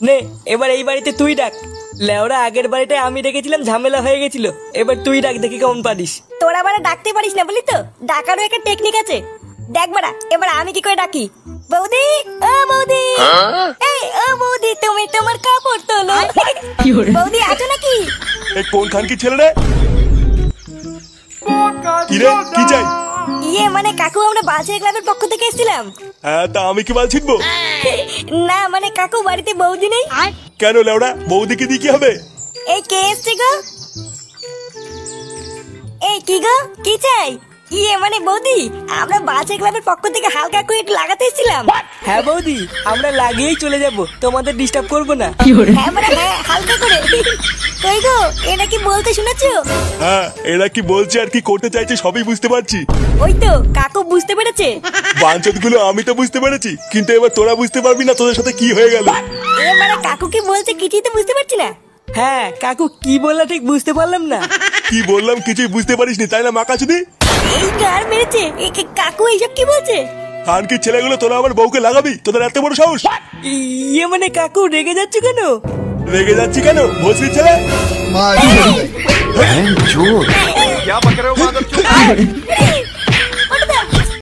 নে এবার এই বাড়িতে তুই ডাক। লেওরা আগের বাড়িতে আমি ডেকেছিলাম, ঝামেলা হয়ে গেছিল। এবার তুই ডাক, দেখি কেমন পারিস। তোরা বাড়া ডাকতে পারিস না বলি তো, ডাকারও একটা টেকনিক আছে। দেখ বাড়া এবার আমি কি করে ডাকি। বৌদি, ও বৌদি, এই ও বৌদি, তুমি তোমার কাপড় তোলো। বৌদি আছো নাকি? এই কোন খান কি ছেলে রে? কি রে, কি চাই? ইয়ে মানে কাকু, আমরা বালছেড়ে ক্লাবের পক্ষ থেকে এসেছিলাম। হ্যাঁ, তা আমি কি বাল ছিটবো? না মানে কাকু বাড়িতে বৌদি নেই। কেন লেওড়া, বৌদিকে দিয়ে কি হবে? এই কে এসছে গো? এই কি গো, কি চাই? ইয়ে মানে বৌদি, আমরা বালছেড়ে ক্লাবের পক্ষ থেকে হালকা করে একটু লাগাতে এসেছিলাম। হ্যাঁ বৌদি, আমরা লাগিয়েই চলে যাব, তোমাদের ডিস্টার্ব করবো না। হ্যাঁ মানে হ্যাঁ, হালকা করে। কই গো, এটা কি বলতে শুনেছো? হ্যাঁ, এরা কি বলছে আর কি করতে চাইছে সবই বুঝতে পারছি। ওই তো কাকু বুঝতে পেরেছে। বাঞ্চত গুলো আমি তো বুঝতে পেরেছি, কিন্তু এবার তোরা বুঝতে পারবি না তোদের সাথে কি হয়ে গেল। মানে কাকু কি বলছে কিছুই তো বুঝতে পারছি না। হ্যাঁ কাকু কি বললা ঠিক বুঝতে পারলাম না। কি বললাম কিছুই বুঝতে পারিসনি তাই না মাকাচুদি? এই গার মেরেছে। কাকু এইসব কি বলছে? খান কি ছেলেগুলো তোরা আমার বউকে লাগাবি? তোদের এত বড় সাহস? ইয়ে মানে কাকু রেগে যাচ্ছে কেন? রেগে যাচ্ছি কেন? ভোসরির ছেলে। क्या पक रहे हो